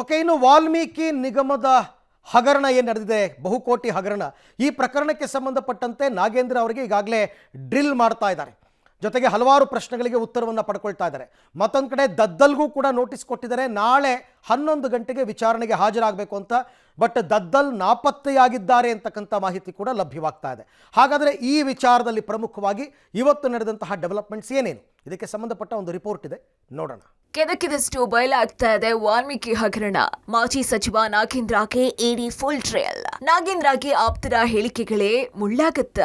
Okay, ಇನ್ನು ವಾಲ್ಮೀಕಿ ನಿಗಮದ ಹಗರಣ ಏನು ನಡೆದಿದೆ, ಬಹುಕೋಟಿ ಹಗರಣ, ಈ ಪ್ರಕರಣಕ್ಕೆ ಸಂಬಂಧಪಟ್ಟಂತೆ ನಾಗೇಂದ್ರ ಅವರಿಗೆ ಈಗಾಗಲೇ ಡ್ರಿಲ್ ಮಾಡ್ತಾ ಇದ್ದಾರೆ. ಜೊತೆಗೆ ಹಲವಾರು ಪ್ರಶ್ನೆಗಳಿಗೆ ಉತ್ತರವನ್ನು ಪಡ್ಕೊಳ್ತಾ ಇದ್ದಾರೆ. ಮತ್ತೊಂದು ಕಡೆ ದದ್ದಲ್ಗೂ ಕೂಡ ನೋಟಿಸ್ ಕೊಟ್ಟಿದ್ದಾರೆ, ನಾಳೆ 11 ಗಂಟೆಗೆ ವಿಚಾರಣೆಗೆ ಹಾಜರಾಗಬೇಕು ಅಂತ. ಬಟ್ ದದ್ದಲ್ ನಾಪತ್ತೆಯಾಗಿದ್ದಾರೆ ಅಂತಕ್ಕಂಥ ಮಾಹಿತಿ ಕೂಡ ಲಭ್ಯವಾಗ್ತಾ ಇದೆ. ಹಾಗಾದರೆ ಈ ವಿಚಾರದಲ್ಲಿ ಪ್ರಮುಖವಾಗಿ ಇವತ್ತು ನಡೆದಂತಹ ಡೆವಲಪ್ಮೆಂಟ್ಸ್ ಏನೇನು, ಇದಕ್ಕೆ ಸಂಬಂಧಪಟ್ಟ ಒಂದು ರಿಪೋರ್ಟ್ ಇದೆ, ನೋಡೋಣ. ಕೆದಕಿದಷ್ಟು ಬಯಲಾಗ್ತಾ ಇದೆ ವಾಲ್ಮೀಕಿ ಹಗರಣ. ಮಾಜಿ ಸಚಿವ ನಾಗೇಂದ್ರಗೆ ಇಡಿ ಫುಲ್ ಟ್ರಯಲ್. ನಾಗೇಂದ್ರಗೆ ಆಪ್ತರ ಹೇಳಿಕೆಗಳೇ ಮುಳ್ಳಾಗತ್ತ.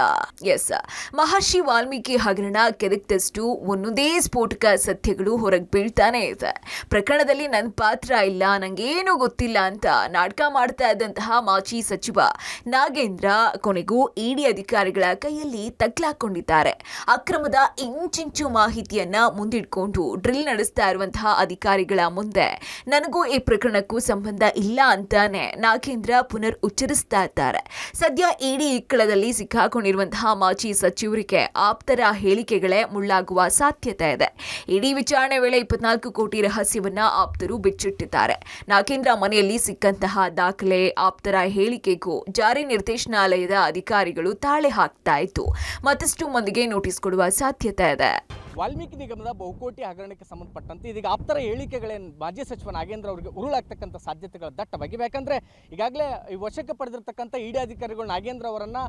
ಎಸ್, ಮಹರ್ಷಿ ವಾಲ್ಮೀಕಿ ಹಗರಣ ಕೆದಕಿದಷ್ಟು ಒಂದೊಂದೇ ಸ್ಫೋಟಕ ಸತ್ಯಗಳು ಹೊರಗೆ ಬೀಳ್ತಾನೆ ಇದೆ. ಪ್ರಕರಣದಲ್ಲಿ ನನ್ನ ಪಾತ್ರ ಇಲ್ಲ, ನಂಗೇನು ಗೊತ್ತಿಲ್ಲ ಅಂತ ನಾಟಕ ಮಾಡ್ತಾ ಇದ್ದಂತಹ ಮಾಜಿ ಸಚಿವ ನಾಗೇಂದ್ರ ಕೊನೆಗೂ ಇಡಿ ಅಧಿಕಾರಿಗಳ ಕೈಯಲ್ಲಿ ತಗ್ಲಾಕೊಂಡಿದ್ದಾರೆ. ಅಕ್ರಮದ ಇಂಚಿಂಚು ಮಾಹಿತಿಯನ್ನ ಮುಂದಿಟ್ಕೊಂಡು ಡ್ರಿಲ್ ನಡೆಸ್ತಾ ಇರುವಂತಹ ಅಧಿಕಾರಿಗಳ ಮುಂದೆ ನನಗೂ ಈ ಪ್ರಕರಣಕ್ಕೂ ಸಂಬಂಧ ಇಲ್ಲ ಅಂತಾನೆ ನಾಗೇಂದ್ರ ಪುನರ್ ಉಚ್ಚರಿಸ್ತಾ ಇದ್ದಾರೆ. ಸದ್ಯ ಇಡಿ ಇಕ್ಕಳದಲ್ಲಿ ಸಿಕ್ಕಾಕೊಂಡಿರುವಂತಹ ಮಾಜಿ ಸಚಿವರಿಗೆ ಆಪ್ತರ ಹೇಳಿಕೆಗಳೇ ಮುಳ್ಳಾಗುವ ಸಾಧ್ಯತೆ ಇದೆ. ಇಡಿ ವಿಚಾರಣೆ ವೇಳೆ 24 ಕೋಟಿ ರಹಸ್ಯವನ್ನ ಆಪ್ತರು ಬಿಚ್ಚಿಟ್ಟಿದ್ದಾರೆ. ನಾಗೇಂದ್ರ ಮನೆಯಲ್ಲಿ ಸಿಕ್ಕಂತಹ ದಾಖಲೆ, ಆಪ್ತರ ಹೇಳಿಕೆಗೂ ಜಾರಿ ನಿರ್ದೇಶನಾಲಯದ ಅಧಿಕಾರಿಗಳು ತಾಳೆ ಹಾಕ್ತಾ ಇದ್ದು ಮತ್ತಷ್ಟು ಮಂದಿಗೆ ನೋಟಿಸ್ ಕೊಡುವ ಸಾಧ್ಯತೆ ಇದೆ. ವಾಲ್ಮೀಕಿ ನಿಗಮದ ಬಹುಕೋಟಿ ಹಗರಣಕ್ಕೆ ಸಂಬಂಧಪಟ್ಟಂತೆ ಇದೀಗ ಆಪ್ತರ ಹೇಳಿಕೆಗಳೇನು ಮಾಜಿ ಸಚಿವ ನಾಗೇಂದ್ರ ಅವರಿಗೆ ಉರುಳಾಗ್ತಕ್ಕಂಥ ಸಾಧ್ಯತೆಗಳು ದಟ್ಟವಾಗಿವೆ. ಯಾಕಂದರೆ ಈಗಾಗಲೇ ವಶಕ್ಕೆ ಪಡೆದಿರ್ತಕ್ಕಂಥ ಇಡಿ ಅಧಿಕಾರಿಗಳು ನಾಗೇಂದ್ರ ಅವರನ್ನು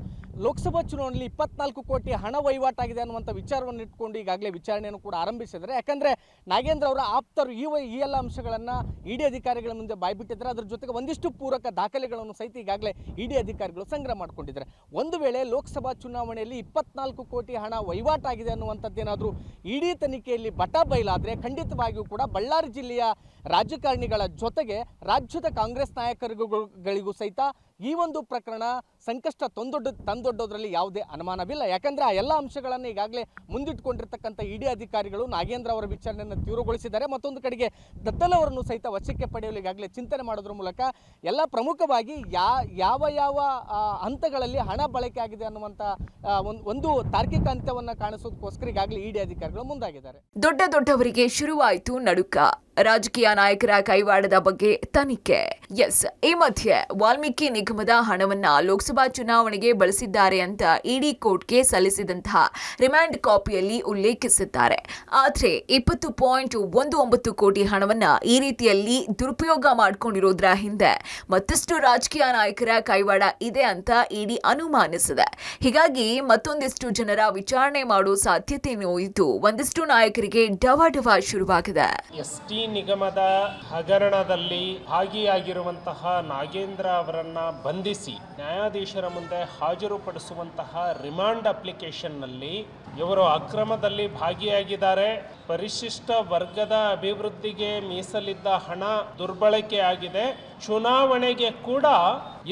ಲೋಕಸಭಾ ಚುನಾವಣೆಯಲ್ಲಿ 24 ಕೋಟಿ ಹಣ ವಹಿವಾಟಾಗಿದೆ ಅನ್ನುವಂಥ ವಿಚಾರವನ್ನು ಇಟ್ಕೊಂಡು ಈಗಾಗಲೇ ವಿಚಾರಣೆಯನ್ನು ಕೂಡ ಆರಂಭಿಸಿದ್ದಾರೆ. ಯಾಕಂದರೆ ನಾಗೇಂದ್ರ ಅವರ ಆಪ್ತರು ಈ ಎಲ್ಲ ಅಂಶಗಳನ್ನು ಇಡಿ ಅಧಿಕಾರಿಗಳ ಮುಂದೆ ಬಾಯ್ಬಿಟ್ಟಿದ್ದಾರೆ. ಅದರ ಜೊತೆಗೆ ಒಂದಿಷ್ಟು ಪೂರಕ ದಾಖಲೆಗಳನ್ನು ಸಹಿತ ಈಗಾಗಲೇ ಇಡಿ ಅಧಿಕಾರಿಗಳು ಸಂಗ್ರಹ ಮಾಡಿಕೊಂಡಿದ್ದಾರೆ. ಒಂದು ವೇಳೆ ಲೋಕಸಭಾ ಚುನಾವಣೆಯಲ್ಲಿ 24 ಕೋಟಿ ಹಣ ವಹಿವಾಟಾಗಿದೆ ಅನ್ನುವಂಥದ್ದೇನಾದರೂ ಇಡಿ ತನಿಖೆಯಲ್ಲಿ ಬಟ ಬಯಲಾದರೆ ಖಂಡಿತವಾಗಿಯೂ ಕೂಡ ಬಳ್ಳಾರಿ ಜಿಲ್ಲೆಯ ರಾಜಕಾರಣಿಗಳ ಜೊತೆಗೆ ರಾಜ್ಯದ ಕಾಂಗ್ರೆಸ್ ನಾಯಕರುಗಳಿಗೂ ಸಹಿತ ಈ ಒಂದು ಪ್ರಕರಣ ಸಂಕಷ್ಟ ತಂದೊಡ್ಡೋದ್ರಲ್ಲಿ ಯಾವುದೇ ಅನುಮಾನವಿಲ್ಲ. ಯಾಕಂದರೆ ಆ ಎಲ್ಲ ಅಂಶಗಳನ್ನು ಈಗಾಗಲೇ ಮುಂದಿಟ್ಟುಕೊಂಡಿರ್ತಕ್ಕಂಥ ಇಡಿ ಅಧಿಕಾರಿಗಳು ನಾಗೇಂದ್ರ ಅವರ ವಿಚಾರಣೆಯನ್ನು ತೀವ್ರಗೊಳಿಸಿದ್ದಾರೆ. ಮತ್ತೊಂದು ಕಡೆಗೆ ದದ್ದಲ್ ಅವರನ್ನು ಸಹಿತ ವಶಕ್ಕೆ ಪಡೆಯಲು ಈಗಾಗಲೇ ಚಿಂತನೆ ಮಾಡೋದ್ರ ಮೂಲಕ ಎಲ್ಲ ಪ್ರಮುಖವಾಗಿ ಯಾವ ಹಂತಗಳಲ್ಲಿ ಹಣ ಬಳಕೆ ಆಗಿದೆ ಅನ್ನುವಂಥ ಒಂದು ತಾರ್ಕಿಕ ಅಂತ್ಯವನ್ನು ಕಾಣಿಸೋದಕ್ಕೋಸ್ಕರ ಈಗಾಗಲೇ ಇಡಿ ಅಧಿಕಾರಿಗಳು ಮುಂದಾಗಿದ್ದಾರೆ. ದೊಡ್ಡವರಿಗೆ ಶುರುವಾಯಿತು ನಡುಕ. ರಾಜಕೀಯ ನಾಯಕರ ಕೈವಾಡದ ಬಗ್ಗೆ ತನಿಖೆ. ಎಸ್, ಈ ಮಧ್ಯೆ ವಾಲ್ಮೀಕಿ ನಿಗಮದ ಹಣವನ್ನ ಲೋಕಸಭಾ ಚುನಾವಣೆಗೆ ಬಳಸಿದ್ದಾರೆ ಅಂತ ಇಡಿ ಕೋರ್ಟ್ಗೆ ಸಲ್ಲಿಸಿದಂತಹ ರಿಮಾಂಡ್ ಕಾಪಿಯಲ್ಲಿ ಉಲ್ಲೇಖಿಸಿದ್ದಾರೆ. ಆದರೆ 20.19 ಕೋಟಿ ಹಣವನ್ನ ಈ ರೀತಿಯಲ್ಲಿ ದುರುಪಯೋಗ ಮಾಡಿಕೊಂಡಿರೋದ್ರ ಹಿಂದೆ ಮತ್ತಷ್ಟು ರಾಜಕೀಯ ನಾಯಕರ ಕೈವಾಡ ಇದೆ ಅಂತ ಇಡಿ ಅನುಮಾನಿಸಿದೆ. ಹೀಗಾಗಿ ಮತ್ತೊಂದಿಷ್ಟು ಜನರ ವಿಚಾರಣೆ ಮಾಡೋ ಸಾಧ್ಯತೆಯೂ ಇದ್ದು ಒಂದಿಷ್ಟು ನಾಯಕರಿಗೆ ಡವ ಶುರುವಾಗಿದೆ. ಎಸ್ಟಿ ನಿಗಮದ ಹಗರಣದಲ್ಲಿ ಭಾಗಿಯಾಗಿರುವಂತಹ ನಾಗೇಂದ್ರ ಅವರನ್ನ ಬಂಧಿಸಿ ನ್ಯಾಯಾಧೀಶರ ಮುಂದೆ ಹಾಜರುಪಡಿಸುವಂತಹ ರಿಮಾಂಡ್ ಅಪ್ಲಿಕೇಶನ್ನಲ್ಲಿ ಇವರು ಅಕ್ರಮದಲ್ಲಿ ಭಾಗಿಯಾಗಿದ್ದಾರೆ, ಪರಿಶಿಷ್ಟ ವರ್ಗದ ಅಭಿವೃದ್ಧಿಗೆ ಮೀಸಲಿದ್ದ ಹಣ ದುರ್ಬಳಕೆ ಆಗಿದೆ, ಚುನಾವಣೆಗೆ ಕೂಡ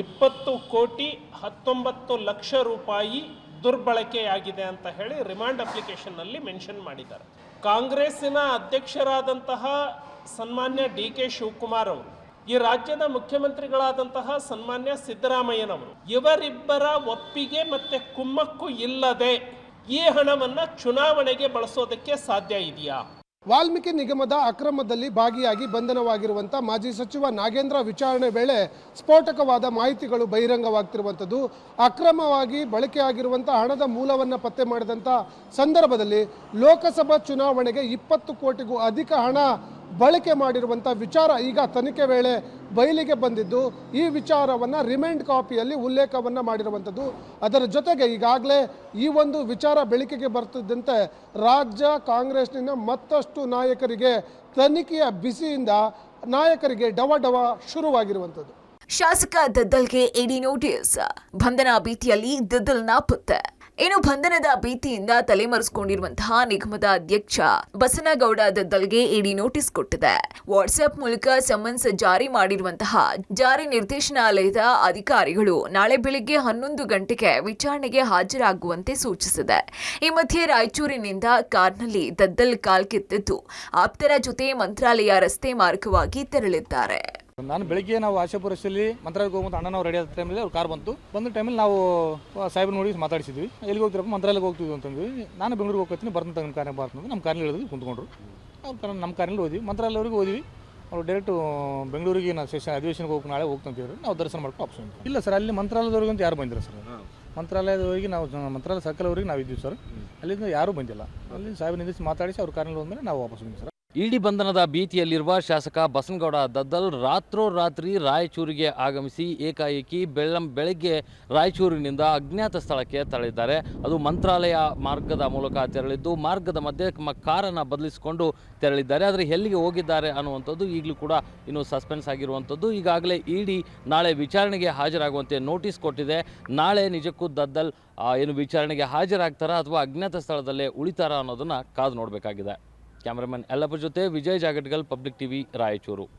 20 ಕೋಟಿ 19 ಲಕ್ಷ ರೂಪಾಯಿ ದುರ್ಬಳಕೆಯಾಗಿದೆ ಅಂತ ಹೇಳಿ ರಿಮಾಂಡ್ ಅಪ್ಲಿಕೇಶನ್ನಲ್ಲಿ ಮೆನ್ಷನ್ ಮಾಡಿದ್ದಾರೆ. ಕಾಂಗ್ರೆಸ್ಸಿನ ಅಧ್ಯಕ್ಷರಾದಂತಹ ಸನ್ಮಾನ್ಯ ಡಿ.ಕೆ. ಶಿವಕುಮಾರ್ ಅವರು, ಈ ರಾಜ್ಯದ ಮುಖ್ಯಮಂತ್ರಿಗಳಾದಂತಹ ಸನ್ಮಾನ್ಯ ಸಿದ್ದರಾಮಯ್ಯನವರು, ಇವರಿಬ್ಬರ ಒಪ್ಪಿಗೆ ಮತ್ತೆ ಕುಮ್ಮಕ್ಕು ಇಲ್ಲದೆ ಈ ಹಣವನ್ನು ಚುನಾವಣೆಗೆ ಬಳಸೋದಕ್ಕೆ ಸಾಧ್ಯ ಇದೆಯಾ? ವಾಲ್ಮೀಕಿ ನಿಗಮದ ಅಕ್ರಮದಲ್ಲಿ ಭಾಗಿಯಾಗಿ ಬಂಧನವಾಗಿರುವಂಥ ಮಾಜಿ ಸಚಿವ ನಾಗೇಂದ್ರ ವಿಚಾರಣೆ ವೇಳೆ ಸ್ಫೋಟಕವಾದ ಮಾಹಿತಿಗಳು ಬಹಿರಂಗವಾಗ್ತಿರುವಂಥದ್ದು. ಅಕ್ರಮವಾಗಿ ಬಳಕೆಯಾಗಿರುವಂಥ ಹಣದ ಮೂಲವನ್ನು ಪತ್ತೆ ಮಾಡಿದಂಥ ಸಂದರ್ಭದಲ್ಲಿ ಲೋಕಸಭಾ ಚುನಾವಣೆಗೆ 20 ಕೋಟಿಗೂ ಅಧಿಕ ಹಣ ಬಳಕೆ ಮಾಡಿರುವಂಥ ವಿಚಾರ ಈಗ ತನಿಖೆ ವೇಳೆ ಬಯಲಿಗೆ ಬಂದಿದ್ದು, ಈ ವಿಚಾರವನ್ನು ರಿಮೈಂಡ್ ಕಾಪಿಯಲ್ಲಿ ಉಲ್ಲೇಖವನ್ನು ಮಾಡಿರುವಂಥದ್ದು. ಅದರ ಜೊತೆಗೆ ಈಗಾಗಲೇ ಈ ಒಂದು ವಿಚಾರ ಬೆಳಕಿಗೆ ಬರ್ತಿದ್ದಂತೆ ರಾಜ್ಯ ಕಾಂಗ್ರೆಸ್ನಿನ ಮತ್ತಷ್ಟು ನಾಯಕರಿಗೆ ತನಿಖೆಯ ಬಿಸಿಯಿಂದ ನಾಯಕರಿಗೆ ಡವ ಶುರುವಾಗಿರುವಂಥದ್ದು. ಶಾಸಕ ದದ್ದಲ್ಗೆ ಇಡಿ ನೋಟಿಸ್. ಬಂಧನ ಭೀತಿಯಲ್ಲಿ ದದ್ದಲ್ ನಾಪತ್ತೆ. ಇನ್ನು ಬಂಧನದ ಭೀತಿಯಿಂದ ತಲೆಮರೆಸಿಕೊಂಡಿರುವಂತಹ ನಿಗಮದ ಅಧ್ಯಕ್ಷ ಬಸನಗೌಡ ದದ್ದಲ್ಗೆ ಇಡಿ ನೋಟಿಸ್ ಕೊಟ್ಟಿದೆ. ವಾಟ್ಸ್ಆಪ್ ಮೂಲಕ ಸಮನ್ಸ್ ಜಾರಿ ಮಾಡಿರುವಂತಹ ಜಾರಿ ನಿರ್ದೇಶನಾಲಯದ ಅಧಿಕಾರಿಗಳು ನಾಳೆ ಬೆಳಿಗ್ಗೆ 11 ಗಂಟೆಗೆ ವಿಚಾರಣೆಗೆ ಹಾಜರಾಗುವಂತೆ ಸೂಚಿಸಿದೆ. ಈ ಮಧ್ಯೆ ರಾಯಚೂರಿನಿಂದ ಕಾರ್ನಲ್ಲಿ ದದ್ದಲ್ ಕಾಲ್ಕಿತ್ತಿದ್ದು ಆಪ್ತರ ಜೊತೆ ಮಂತ್ರಾಲಯ ರಸ್ತೆ ಮಾರ್ಗವಾಗಿ ತೆರಳಿದ್ದಾರೆ. ನಾನು ಬೆಳಿಗ್ಗೆ ನಾವು ಆಶಾಪುರದಲ್ಲಿ ಮಂತ್ರಾಲಯಕ್ಕೆ ಹೋಗುವಂತ ಅಣ್ಣ ನಾವು ರೆಡಿ ಆದ ಟೈಮಲ್ಲಿ ಅವ್ರು ಕಾರ್ ಬಂತು. ಟೈಮಲ್ಲಿ ನಾವು ಸಾಹೇಬ್ರ ನೋಡಿ ಮಾತಾಡಿಸಿದ್ವಿ. ಎಲ್ಲಿಗೆ ಹೋಗ್ತೀರಪ್ಪ? ಮಂತ್ರಾಲಯಕ್ಕೆ ಹೋಗ್ತೀವಿ ಅಂತಂದ್ವಿ. ನಾನು ಬೆಂಗಳೂರಿಗೆ ಹೋಗ್ತೀನಿ, ಬರ್ತೀನಿ, ನಮ್ಮ ಕಾರ್ಯ ಬರ್ತಂದ್ರೆ ನಮ್ಮ ಕಾರಲ್ಲಿ ಹೇಳಿದ್ವಿ, ಕುಂತ್ಕೊಂಡ್ರು. ಅವ್ರ ನಮ್ಮ ಕಾರಲ್ಲಿ ಹೋದ್ವಿ, ಮಂತ್ರಾಲಯವ್ರಿಗೆ ಹೋದ್ವಿ. ಅವ್ರು ಡೈರೆಕ್ಟು ಬೆಂಗಳೂರಿಗೆ ನಾವು ಅಧಿವೇಶನಕ್ಕೆ ಹೋಗಿ ನಾಳೆ ಹೋಗ್ತಂತೀವ್ರಿ, ನಾವು ದರ್ಶನ ಮಾಡ್ಕೊಂಡು ವಾಪಸ್ ಬಂದ್ವಿ. ಇಲ್ಲ ಸರ್, ಅಲ್ಲಿ ಮಂತ್ರಾಲಯದವರೆಗೂ ಅಂತ ಯಾರು ಬಂದಿಲ್ಲ ಸರ್. ಮಂತ್ರಾಲಯದವರೆಗೆ ನಾವು ಮಂತ್ರಾಲಯ ಸರ್ಕಲ್ವರೆಗೆ ನಾವು ಇದ್ದೀವಿ ಸರ್, ಅಲ್ಲಿಂದ ಯಾರೂ ಬಂದಿಲ್ಲ. ಅಲ್ಲಿ ಸಾಹೇಬ್ ನಿಂದಿಸಿ ಮಾತಾಡಿಸಿ ಅವ್ರ ಕಾರಿನಲ್ಲಿ ಹೋದ್ಮೇಲೆ ನಾವು ವಾಪಸ್ ಬಂದ್ವಿ ಸರ್. ಇಡಿ ಬಂಧನದ ಭೀತಿಯಲ್ಲಿರುವ ಶಾಸಕ ಬಸನಗೌಡ ದದ್ದಲ್ ರಾತ್ರೋರಾತ್ರಿ ರಾಯಚೂರಿಗೆ ಆಗಮಿಸಿ ಏಕಾಏಕಿ ಬೆಳಗ್ಗೆ ರಾಯಚೂರಿನಿಂದ ಅಜ್ಞಾತ ಸ್ಥಳಕ್ಕೆ ತೆರಳಿದ್ದಾರೆ. ಅದು ಮಂತ್ರಾಲಯ ಮಾರ್ಗದ ಮೂಲಕ ತೆರಳಿದ್ದು ಮಾರ್ಗದ ಮಧ್ಯೆ ಕಾರನ್ನು ಬದಲಿಸಿಕೊಂಡು ತೆರಳಿದ್ದಾರೆ. ಆದರೆ ಎಲ್ಲಿಗೆ ಹೋಗಿದ್ದಾರೆ ಅನ್ನುವಂಥದ್ದು ಈಗಲೂ ಕೂಡ ಇನ್ನೂ ಸಸ್ಪೆನ್ಸ್ ಆಗಿರುವಂಥದ್ದು. ಈಗಾಗಲೇ ಇಡಿ ನಾಳೆ ವಿಚಾರಣೆಗೆ ಹಾಜರಾಗುವಂತೆ ನೋಟಿಸ್ ಕೊಟ್ಟಿದೆ. ನಾಳೆ ನಿಜಕ್ಕೂ ದದ್ದಲ್ ಏನು ವಿಚಾರಣೆಗೆ ಹಾಜರಾಗ್ತಾರಾ ಅಥವಾ ಅಜ್ಞಾತ ಸ್ಥಳದಲ್ಲೇ ಉಳಿತಾರಾ ಅನ್ನೋದನ್ನು ಕಾದು ನೋಡಬೇಕಾಗಿದೆ. ಕ್ಯಾಮರಾಮನ್ ಯಲ್ಲಪ್ಪ ಜೊತೆ ವಿಜಯ್ ಜಾಗಟ್ಗಲ್, ಪಬ್ಲಿಕ್ ಟಿವಿ, ರಾಯಚೂರು.